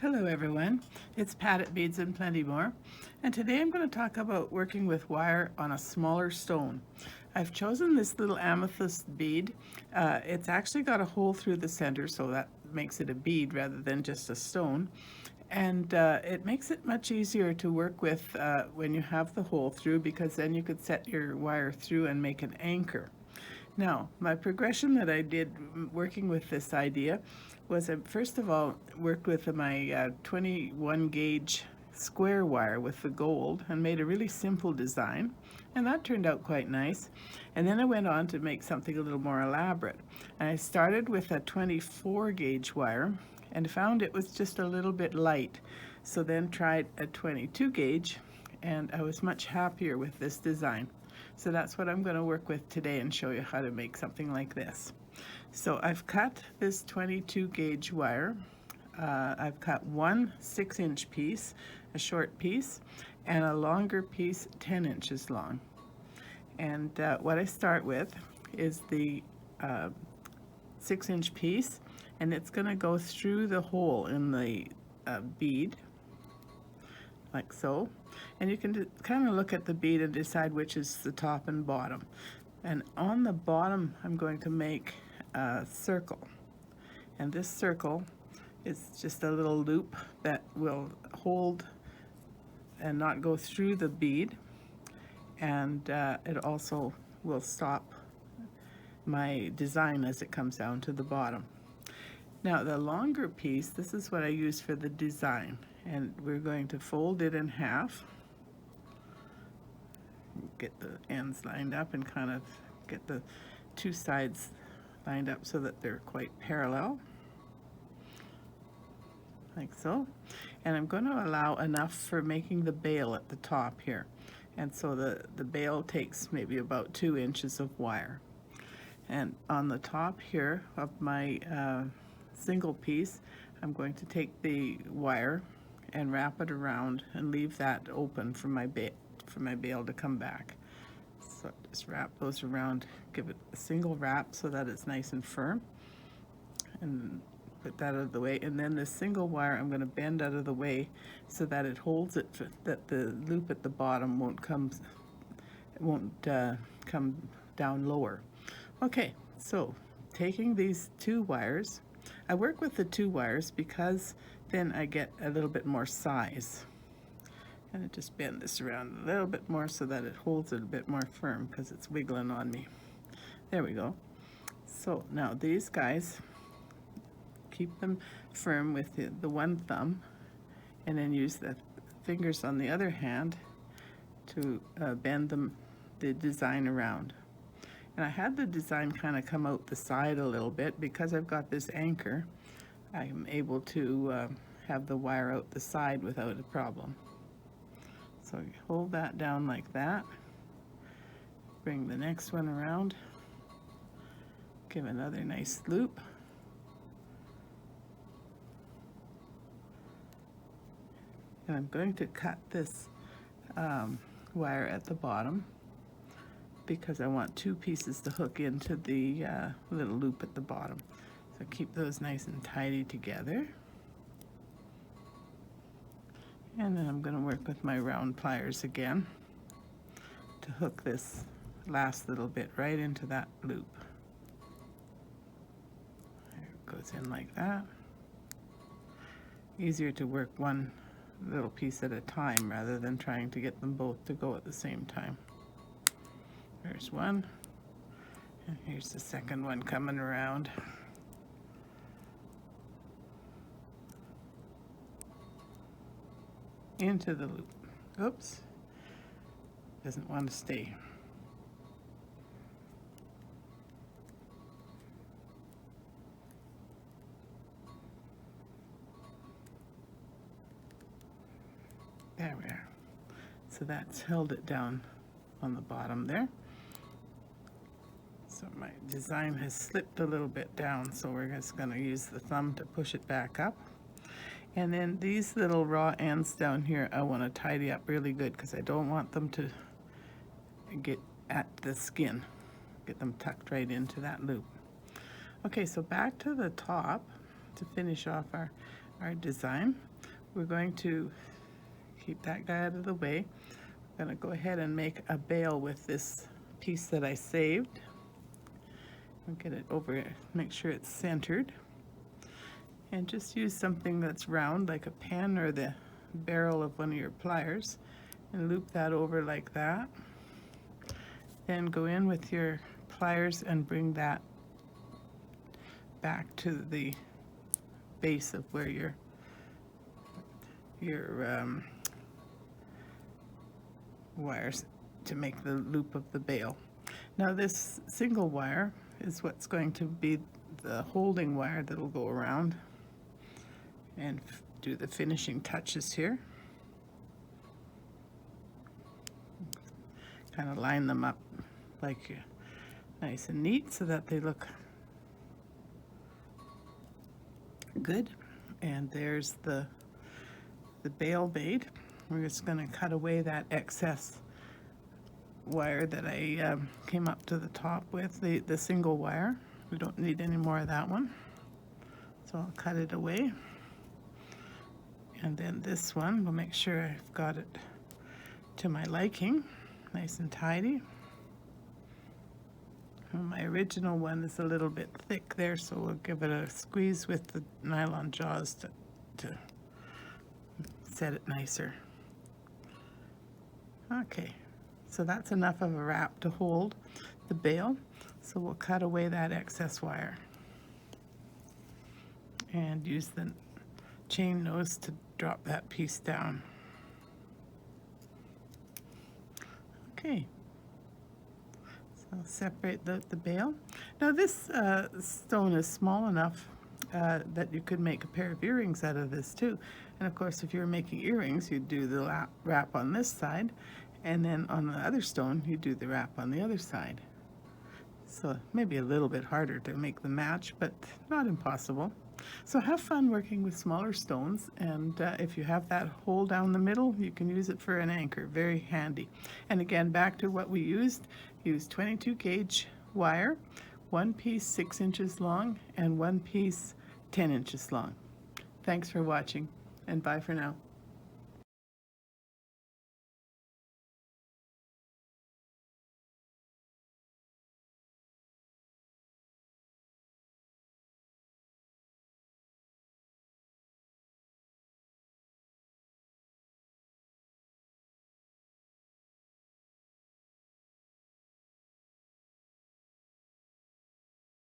Hello everyone, it's Pat at Beads and Plenty More, and today I'm going to talk about working with wire on a smaller stone. I've chosen this little amethyst bead. It's actually got a hole through the center, so that makes it a bead rather than just a stone. And it makes it much easier to work with when you have the hole through, because then you could set your wire through and make an anchor. Now, my progression that I did working with this idea was I first of all worked with my 21 gauge square wire with the gold and made a really simple design, and that turned out quite nice. And then I went on to make something a little more elaborate. And I started with a 24 gauge wire and found it was just a little bit light. So then tried a 22 gauge, and I was much happier with this design. So that's what I'm going to work with today and show you how to make something like this. So I've cut this 22 gauge wire. I've cut one 6-inch piece, a short piece, and a longer piece 10 inches long. And what I start with is the 6-inch piece, and it's going to go through the hole in the bead, like so. And you can kind of look at the bead and decide which is the top and bottom. And on the bottom, I'm going to make a circle. And this circle is just a little loop that will hold and not go through the bead. And it also will stop my design as it comes down to the bottom. Now the longer piece, this is what I use for the design. And we're going to fold it in half. Get the ends lined up and kind of get the two sides lined up so that they're quite parallel, like so. And I'm going to allow enough for making the bail at the top here. And so the bail takes maybe about 2 inches of wire. And on the top here of my single piece, I'm going to take the wire and wrap it around and leave that open for my bail to come back. So just wrap those around, give it a single wrap so that it's nice and firm, and put that out of the way. And then the single wire I'm going to bend out of the way so that it holds it, that the loop at the bottom won't come down lower. Okay, so taking these 2 wires, I work with the 2 wires because then I get a little bit more size. And I just bend this around a little bit more so that it holds it a bit more firm because it's wiggling on me. There we go. So now these guys, keep them firm with the one thumb, and then use the fingers on the other hand to bend the design around. And I had the design kind of come out the side a little bit because I've got this anchor. I'm able to have the wire out the side without a problem. So you hold that down like that. Bring the next one around. Give another nice loop. And I'm going to cut this wire at the bottom because I want 2 pieces to hook into the little loop at the bottom. So keep those nice and tidy together. And then I'm going to work with my round pliers again to hook this last little bit right into that loop. There it goes in like that. Easier to work one little piece at a time rather than trying to get them both to go at the same time. There's one, and here's the second one coming around. Into the loop. Oops, doesn't want to stay. There we are. So that's held it down on the bottom there. So my design has slipped a little bit down, so we're just going to use the thumb to push it back up. And then these little raw ends down here, I want to tidy up really good because I don't want them to get at the skin. Get them tucked right into that loop. Okay, so back to the top to finish off our design. we're going to keep that guy out of the way. I'm going to go ahead and make a bail with this piece that I saved. I'll get it over, make sure it's centered. And just use something that's round, like a pen or the barrel of one of your pliers, and loop that over like that. Then go in with your pliers and bring that back to the base of where your wires to make the loop of the bail. Now this single wire is what's going to be the holding wire that'll go around and do the finishing touches here. Kind of line them up like nice and neat so that they look good. And there's the bail bead. We're just going to cut away that excess wire that I came up to the top with, the single wire. We don't need any more of that one. So I'll cut it away. And then this one, we'll make sure I've got it to my liking, nice and tidy. And my original one is a little bit thick there, so we'll give it a squeeze with the nylon jaws to set it nicer. Okay, so that's enough of a wrap to hold the bail. So we'll cut away that excess wire and use the chain nose to drop that piece down. Okay, so I'll separate the bail. Now this stone is small enough that you could make a pair of earrings out of this too. And of course, if you're making earrings, you'd do the wrap on this side, and then on the other stone, you do the wrap on the other side. So maybe a little bit harder to make the match, but not impossible. So have fun working with smaller stones, and if you have that hole down the middle, you can use it for an anchor. Very handy. And again, back to what we used, use 22 gauge wire, one piece 6 inches long and one piece 10 inches long. Thanks for watching, and bye for now.